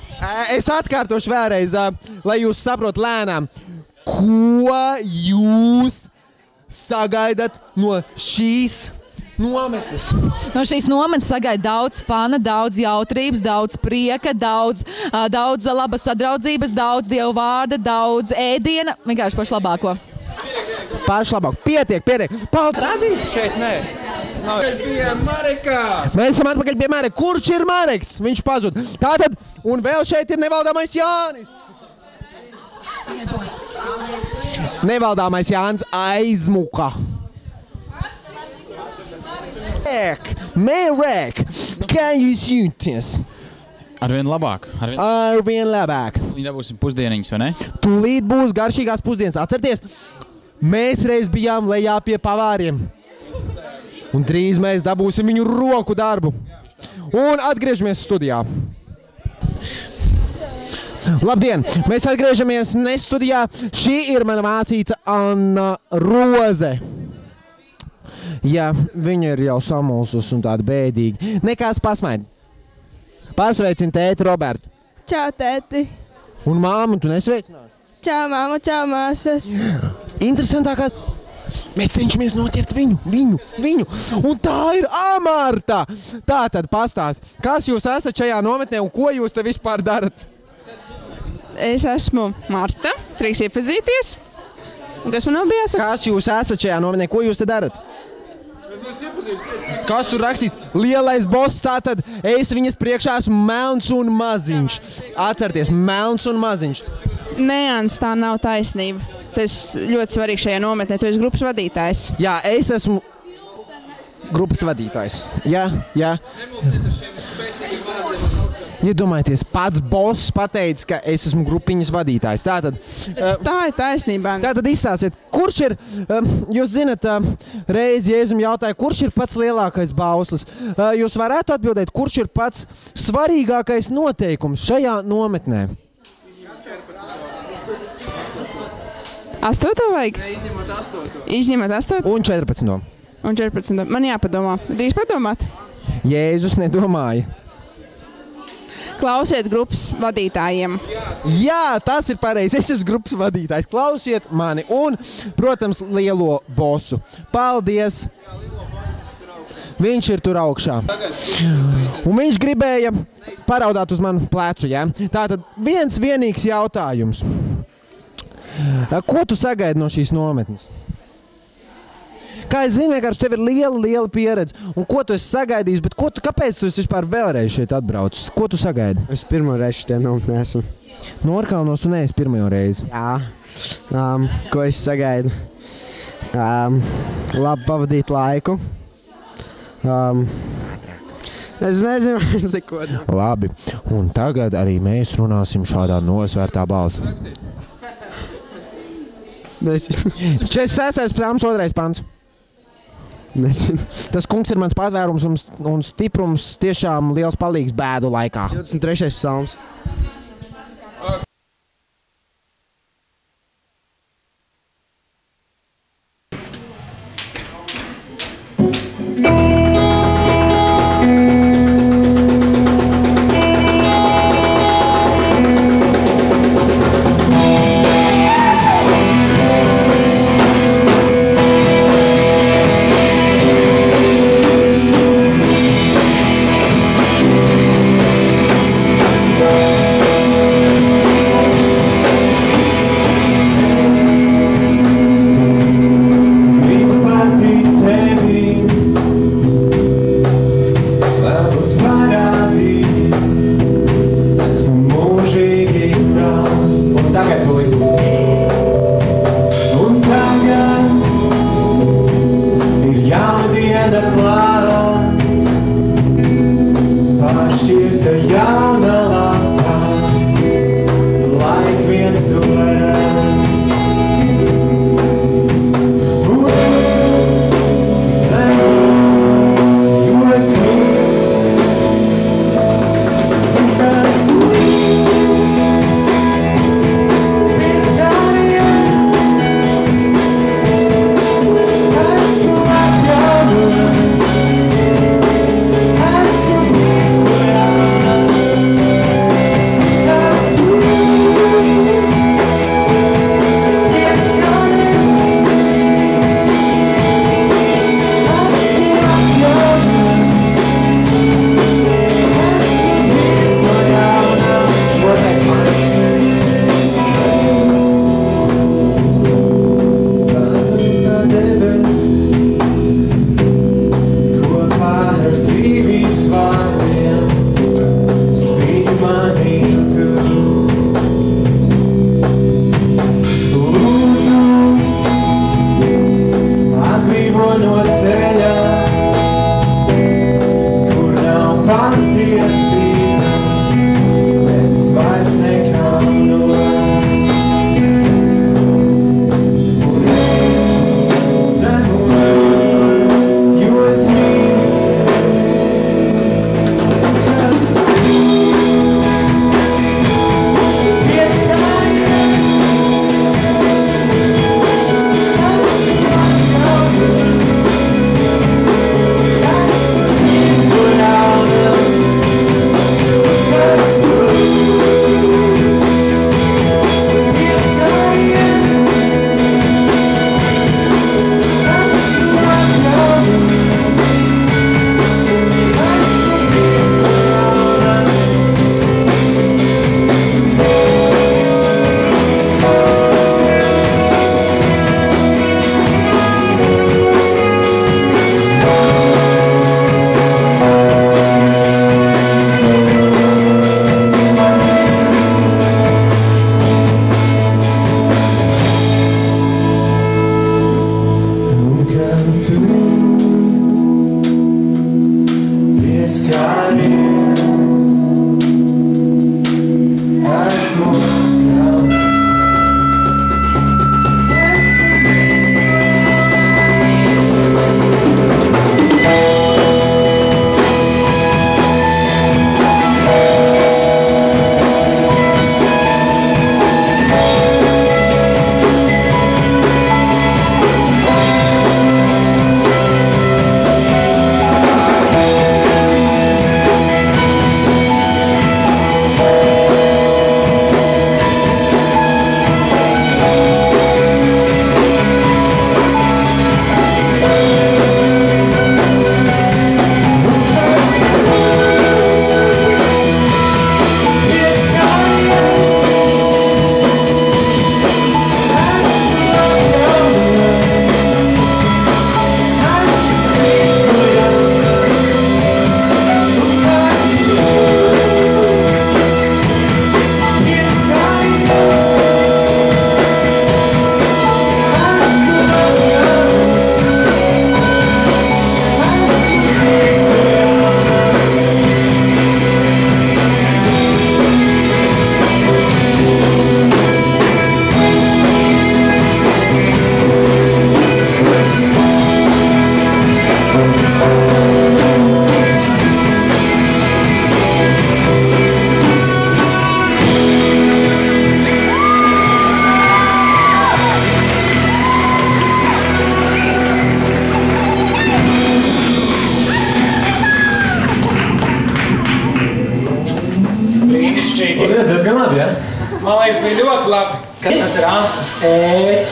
Es atkārtošu vēlreiz, lai jūs saprot lēnām. Ko jūs sagaidat no šīs nometnes? No šīs nometnes sagaida daudz fana, daudz jautrības, daudz prieka, daudz labas sadraudzības, daudz dievu vārda, daudz ēdiena. Vienkārši pašlabāko. Pašlabāk. Pietiek. Paldies. Radīts šeit, nē. Pie Marekā. Mēs esam atpakaļ pie Mareka. Kurš ir Mareks? Viņš pazud. Tātad, un vēl šeit ir nevaldāmais Jānis. Nevaldāmais Jānis aizmuka. Marek, kā jūs jūties? Arvien labāk. Viņi dabūsim pusdieniņas, vai ne? Tūlīt būs garšīgās pusdienas. Atcerieties, mēs reiz bijām lejā pie pavāriem. Un drīz mēs dabūsim viņu roku darbu. Un atgriežamies studijā. Labdien! Mēs atgriežamies studijā. Šī ir mana māsīca Anna Roze. Jā, viņa ir jau samulsus un tāda bēdīga. Nekās pasmaidi. Pasveicini tēti Robertu. Čau, tēti. Un māmu, tu nesveicinās? Čau, māma, čau, māsas. Interesantākās, mēs cenšamies noķert viņu. Un tā ir Amarta. Tātad pastāst, kas jūs esat šajā nometnē un ko jūs te vispār darat? Es esmu Marta, prieks iepazīties. Un kas man vēl bija jāsaka? Kas jūs esat šajā nometnē, ko jūs te darat? Kas tur rakstīts? Lielais boss, tātad es viņas priekšā esmu melns un maziņš. Atcerieties, melns un maziņš. Nē, Ants, tā nav taisnība. Tas ļoti svarīgi šajā nometnē. Tu esi grupas vadītājs. Jā, es esmu grupas vadītājs. Jā. Iedomājieties, pats boss pateica, ka es esmu grupiņas vadītājs. Tātad, tā ir taisnība. Tātad izstāstiet, kurš ir, jūs zinat, reiz Jēzum jautāja, kurš ir pats lielākais bauslis? Jūs varētu atbildēt, kurš ir pats svarīgākais noteikums šajā nometnē? 8. vajag? Izņemot 8. Un 14. Un 14. Man jāpadomā. Drīz padomāt? Jēzus nedomāja. Klausiet grupas vadītājiem. Jā, tas ir pareizi. Es esmu grupas vadītājs. Klausiet mani un, protams, lielo bosu. Paldies! Viņš ir tur augšā. Un viņš gribēja paraudāt uz manu plecu, ja? Tātad viens vienīgs jautājums. Ko tu sagaidi no šīs nometnes? Kā es zinu, vienkārši tev ir liela pieredze. Un ko tu esi sagaidījis, bet kāpēc tu esi vispār vēlreiz šeit atbraucis? Ko tu sagaidi? Es pirmo reizi šeit nometnē esmu. Norkalnos un neesi pirmo reizi? Jā. Ko es sagaidu? Labi pavadīt laiku. Es nezinu, es neko. Labi. Un tagad arī mēs runāsim šādā nosvērtā balsī. 46. psalms, 2. pants. Nezinu. Tas kungs ir mans patvērums un stiprums tiešām liels palīgs bēdu laikā. 23. psalms. Pirmais bija ļoti labi, kad tas ir Ansis ēts.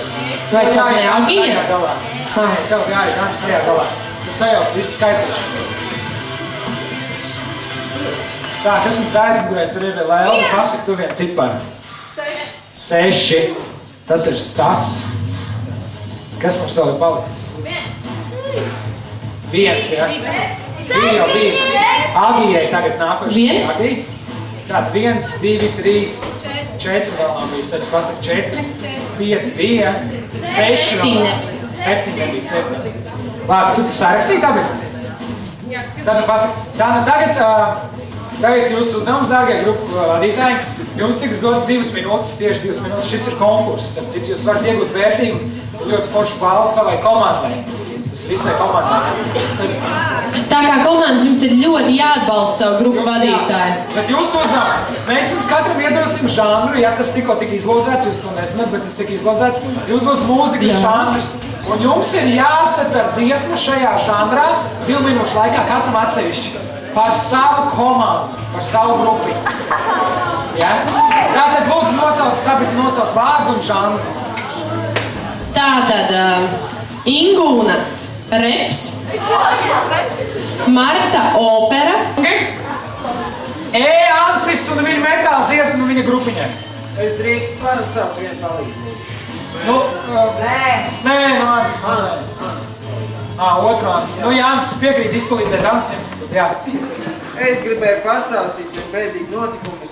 Vai tā ne Agija? Tev jāiet Ansis tajā galā. Tas sajauks visu skaitīšu. Tā, kas ir taisnīgurē, tur ir vēl Elga, pasaka tu vien ciparu. 6. Tas ir Stas. Kas mums vēl ir palicis? 1, ja? 2 jau bija. Agijai tagad nākošais. Tātad 1, 2, 3, 4 vēl nav bijis. Tad pasaka 4, 5 bija, 6 vēl nav. 7 nebija, 7. Labi, tu sarakstīji tā, bet? Tad pasaka, tagad jūsu uzdevums, dārgie grupu vadītāji, jums tiks dots 2 minūtes, tieši 2 minūtes. Šis ir konkurss, starp citu, jūs varat iegūt vērtīgu, ļoti foršu balvu savai komandai. Tas visai komandai. Tā kā komandas jums ir ļoti jāatbalsta savu grupu vadītāju. Bet jūsu uzdevums, mēs jums katram iedosim žanru, ja tas tikko tika izlozēts, jūs to nezināt, bet tas tika izlozēts, jums būs mūzikas žanrs, un jums ir jāsac ar dziesmu šajā žanrā 2 minūšu laikā katram atsevišķi par savu komandu, par savu grupi. Ja? Tātad lūdzu nosauc vārdu un žanru. Tātad Ingūna reps, Marta opera. Ansis un viņa metāla dziesma viņa grupiņai. Es drīkstu parasti savu vienu palīdzi. Nē, Ansis. Otru Ansis. Jānis piekrīt izpalīdzēt Ansim. Jā. Es gribēju pastāstīt par pēdīgu notikumu.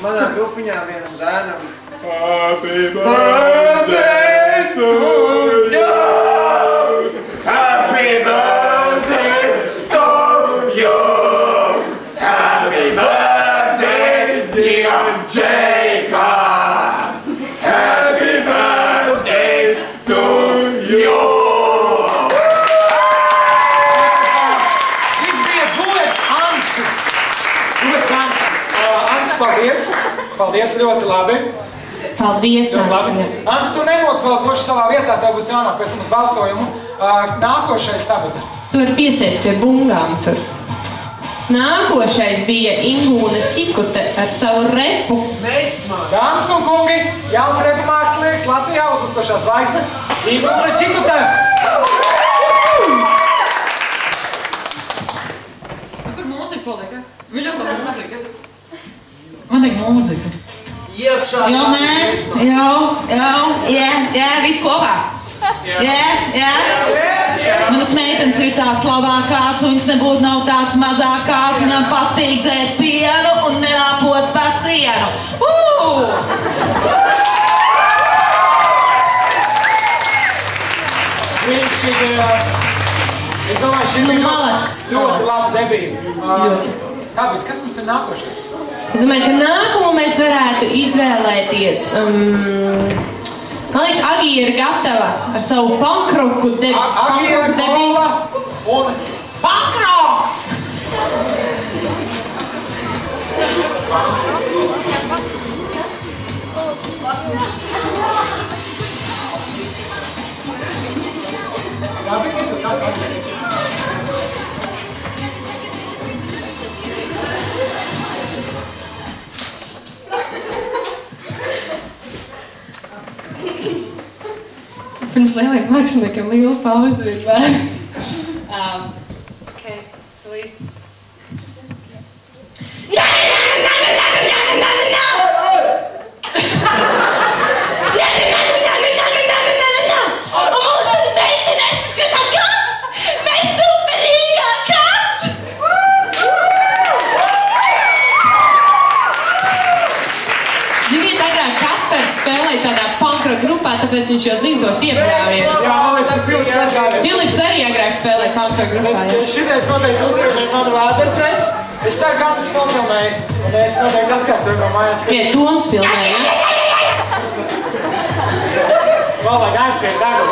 Manā grupiņā vienam zēnam Happy birthday to you! Happy birthday to you! Happy birthday, dear Jacob! Happy birthday to you! Šis bija duets Ansis. Ansis, paldies! Paldies, ļoti labi! Paldies, Ansi. Ansi, tu nemoc vēl ploši savā vietā, tev būs jānāk pēc tam uz balsojumu. Nākošais tagad. Tu vari piesēst pie bungām tur. Nākošais bija Ingūna Čikute ar savu repu. Dāmas un kungi, jauns repu mākslinieks Latvijā, uzlicošā zvaigzne, Ingūna Čikute. Kur mūzika palika? Viņam par mūzika. Man ir mūzika. Jā, viss kopā. Jā. Manas meitenes ir tās labākās, viņas nebūtu nav tās mazākās. Viņam patīk dzēt pienu un nerāpot pa sienu. Es domāju, šī ir ļoti laba debīta. Tā, bet kas mums ir nākošais? Es domāju, ka nākamo mēs varētu izvēlēties. Man liekas, Agija ir gatava ar savu pankroku debiju. Agija ir gatava un pankroks! Pirms lieliem māksliniekiem liela pauze ir vēl. Ok, tūlīt. Un mūsu meitenes izskatā kas? Mēs superīgā kas? Ziniet, agrāk Kaspars spēlēja tādā punkrock grupā, tāpēc viņš jau zina tos iebļāvienus. Jā, man liekas, ka Filips atgādāja. Filips arī agrāk spēlēja punkrock grupā. Šitais noteikti uztraucēja manu Waterpress. Es ceru, ka Antis nofilmēja, un es noteikti atkārtoju no mājās. Tikai Toms filmēja, ja? Vēl vajag aizskriet tagad.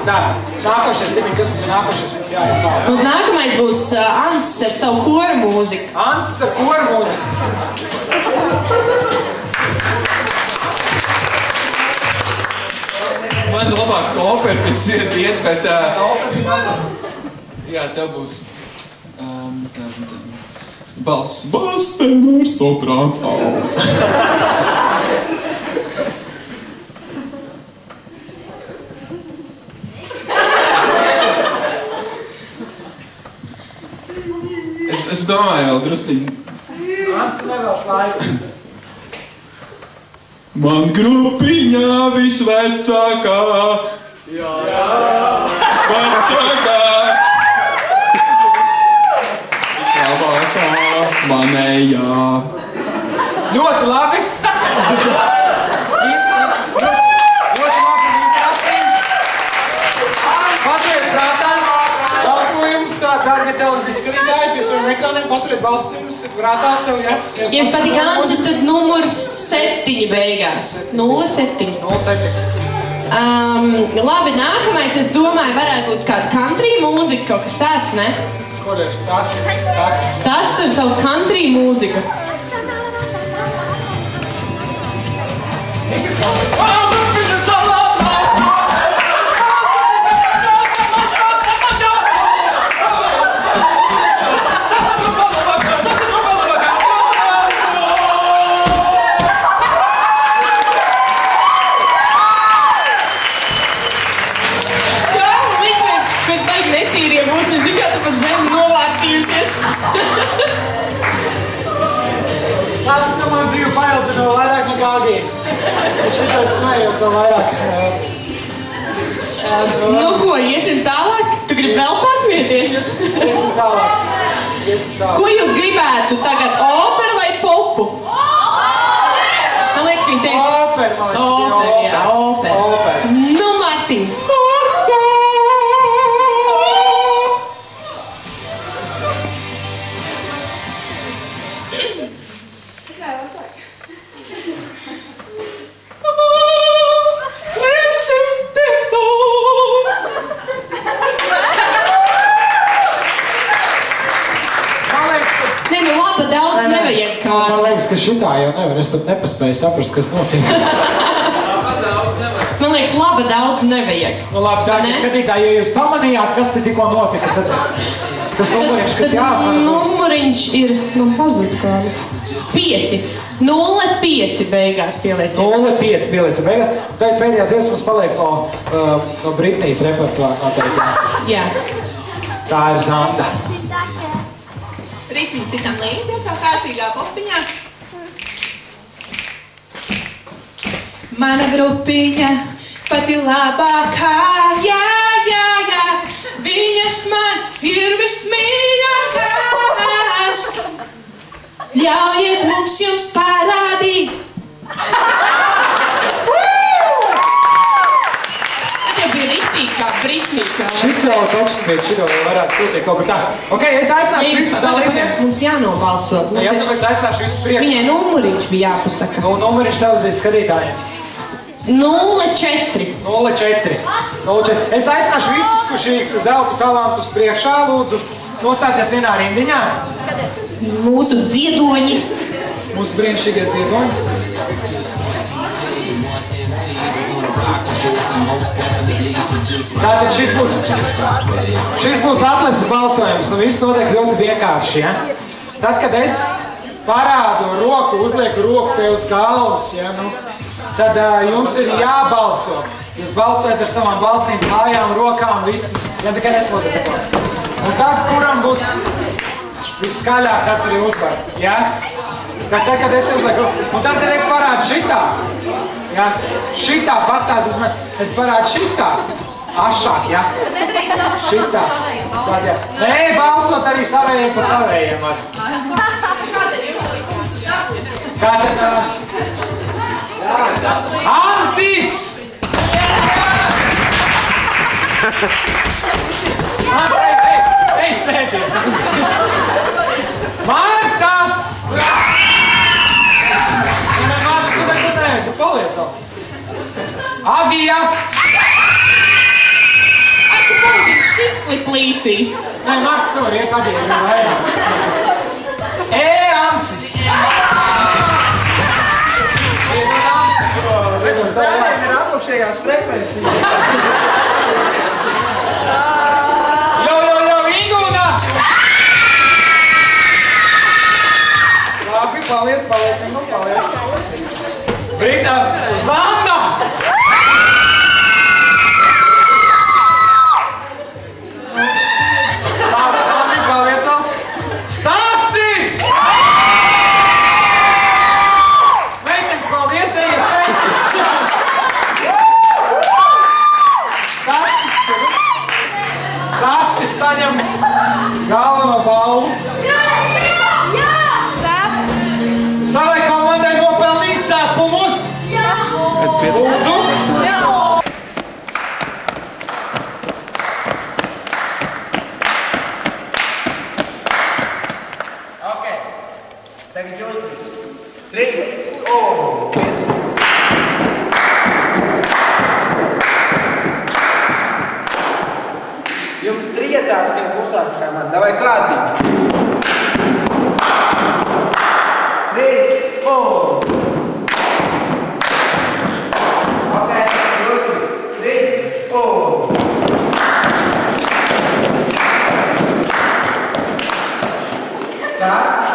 Tā, nākošais, Dimini, kas mums ir nākošais? Mums jāiet tālāk. Mums nākamais būs Ansis ar savu koru mūziku. Ansis ar koru mūziku. Man labāk koferi pēc iet, bet... Jā, tev būs... Bass, tenors, soprāns, alts. Es domāju vēl drusciņi. Mans nevēlas laiku. Man grupiņā visvecākā. Jā. Visvecākā. Vislabākā manējā. Ļoti labi. Ļoti labi. Paturiet prātā. Balsojums, tā darga televizijas skatītāji pie saviem ekrāniem. Paturiet balsojumus prātā sev, ja? Ja jums patīk Ansis, tad numurs 7 beigās. 07. 07. Labi, nākamais, es domāju, varētu būt kāda country mūzika, kaut kas tāds, ne? Kur ir Stas? Stas ar savu country mūziku. Tas nu man dzīvi paildzino vairāk nekā Agīna. Es šitais smējos vēl vairāk. Nu ko, iesim tālāk? Tu gribi vēl pasmieties? Iesim tālāk. Ko jūs gribētu tagad, operu vai popu? Man liekas, viņi teica... Operu, jā, operu. Nu, Martin. Man liekas, ka šitā jau nevar. Es pat nepaspēju saprast, kas notiek. Man liekas, laba daudz nevajag. Nu labi, dārgi skatītāji, ja jūs pamanījāt, kas te tikko notika, tad tas numuriņš, kas jāsver. Numuriņš ir, man pazūd kādu. 5. 0,5 beigās pieliec. 0,5 pieliec beigās. Tagad pēdējā dziesmas paliek no Britnijas repertuāra noteikti. Jā. Tā ir Zanda. Rītiņas citam līdzi, jau kā kārtīgā popiņā. Mana grupiņa pati labākā, jā. Viņas man ir vismīļākās. Ļaujiet mums jums parādīt. Bija rītīgi kā Britnija. Šits jau tokšņiet, šito varētu sūtīt kaut kur tā. Ok, es aicināšu visus dalībniekus. Mums jānobalso. Jā, tāpēc aicināšu visus priekš. Viņai numuriņš bija jāpasaka. Nu, numuriņš televīzijas skatītājiem. 0,4. 0,4. Es aicināšu visus, kur šī zelta kalantus priekšā, lūdzu, nostāties vienā rindiņā. Mūsu dziedoņi. Mūsu brīnišķīgie dziedoņi. Tātad šis būs atlases balsojums, un viss notiek ļoti vienkārši, ja? Tad, kad es parādu roku, uzlieku roku te uz galvas, ja, nu, tad jums ir jābalso. Jūs balsojat ar savām balsīm, kājām, rokām, visu, ja tikai neslozat neko. Un tad, kuram būs visskaļāk, tas arī uzvar, ja? Tad, kad es uzlieku, un tad, kad es parādu šitā, ja? Šitā pastāst uz mani, es parādu šitā, ašāk, ja? Šitā. Tad, ja. Nē, balsot arī savējiem pa savējiem. Tātad, Ansis! Ej, sēties! Marta! Tu paliec vēl. Agija! Tu paužīgi stipli plīsīs. Nē, Marta, tu var iet Agija. Ansis! Zēnēm ir apakšējās frekvencijas. Jo, Ingūna! Davai kārtīgi. 3, un. Ok, druskuļus. 3, un. Tā,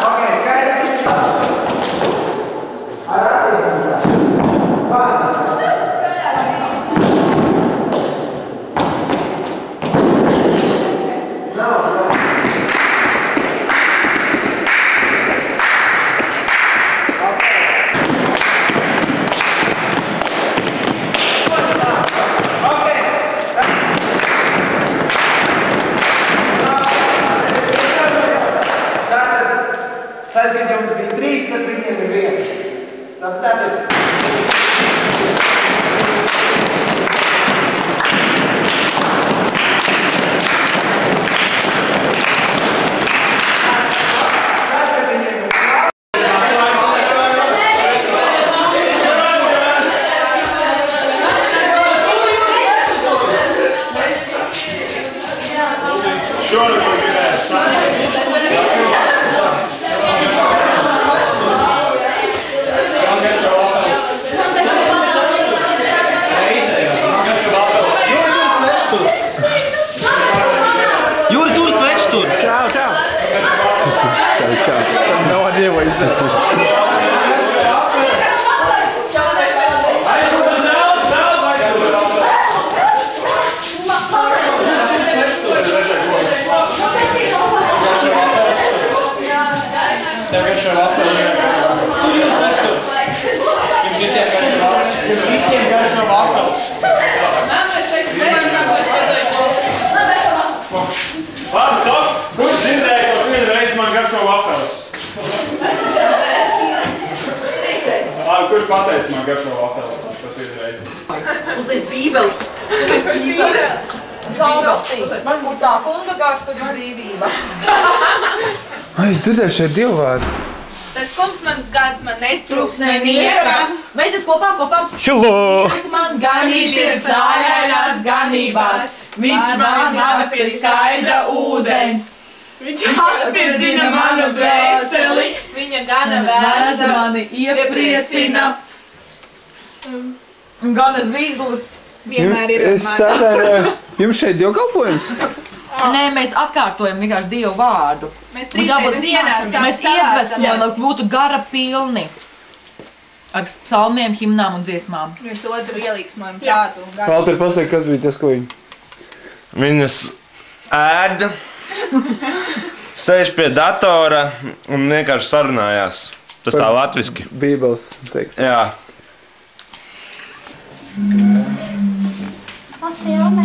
ok, skaidrs. Ar attiecībā. Pār. Tad, kad jums bija 3, tad viņiem ir 1. Sapratat? No idea what you said. Kurš dzirdēja, ka vienreiz man garšo vafeles? Kurš pateica man garšo vafeles? Tas vienreiz. Uzliek bībeli. Uzliek bībeli. Man būtu tā funga garš, kad ir brīvība. Ai, es dzirdēju šeit dievvārdu. Tas kungs man gads man nestrūks nemiera. Veidas kopā. Hello! Man ganīties zāļainās ganībās. Viņš man nāk pie skaidra ūdens. Viņš atspirdzina manu dvēseli. Viņa gana vēsta mani iepriecina. Gana zīzlis vienmēr ir Es saprotu, jums šeit dievkalpojums? Nē, mēs atkārtojam vienkārši Dievu vārdu. Mēs 3 reizes dienā Mēs iedvesmojam, lai būtu gara pilni. Ar psalmiem, himnām un dziesmām. Mēs otru ielīksmojam prātu. Valter, pasaka, kas bija tas, ko viņi? Viņas ēda, sēž pie datora un vienkārši sarunājās. Tas tā latviski. Bībeles teksts. Jā. Mums filmē.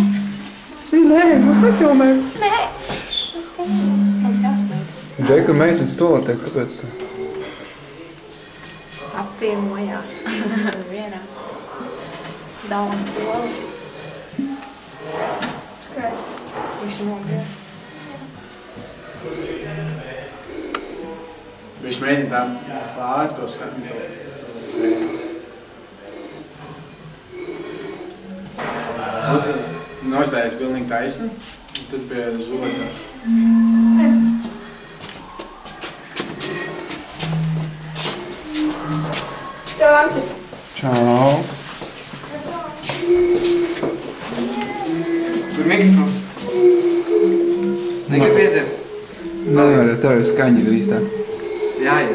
Nē, mums nefilmē. Nē. Tas filmē. Mums jāspēj. Džeka meitenes toaletē, kāpēc? Apvienojās. Vienā. Dauna toli. Viņš nogriez. Viņš mēģina tam pāri to skatu. Nostājas pilnīgi taisni, un tad pie zoda. Čau, Anci. Čau. Kur mikrofons? Negribu iedzert? Nevar, tev ir skaņa īstā. Jā. Oi,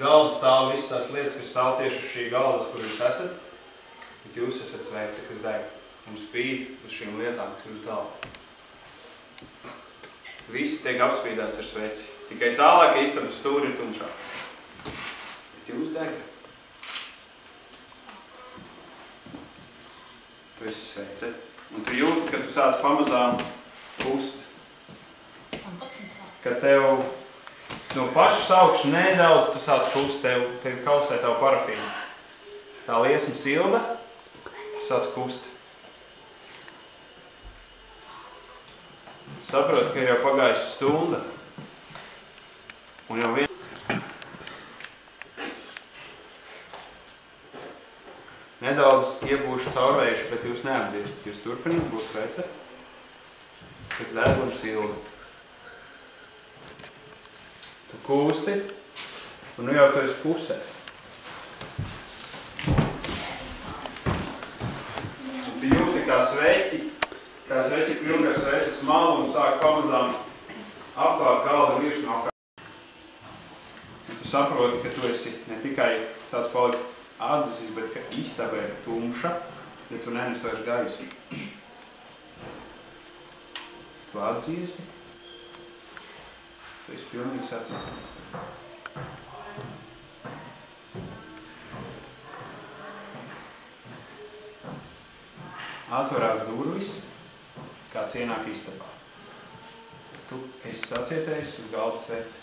galda stāv visas tās lietas, kas stāv tieši uz šī galda, kur jūs esat, bet jūs esat svece, kas deg un spīd uz šīm lietām, kas jūs galda. Visi tiek apspīdēts ar sveci. Tikai tālāk, ka istabas stūri ir tumšāk. Bet jūs degat. Tu esi svece. Un tu jūti, ka tu sāc pamazām kust. Ka tev no pašas augšas nedaudz tu sāc kust, tev kausē tavu parafīnu. Tā liesma silda, tu sāc kust. Saproti, ka ir jau pagājusi stunda. Un jau nedaudz iebūšu caurējuši, bet jūs neapdziestat. Jūs turpināt būt svece, kas deg un silda. Tu kūsti, un nu jau tu esi pusē. Un tu jūti kā sveķi kļūg ar sveces malu un sāk pamazām apkārt galda virs no kā. Un tu saproti, ka tu esi ne tikai sāc palikt atdzisis, bet ka istaba ir tumša, ja tu nenes vairs gaisu. Tu atdziesi, tu esi pilnīgi sacīties. Atverās durvis, kāds ienāk istabā. Tu esi sacietējis uz galda sveci.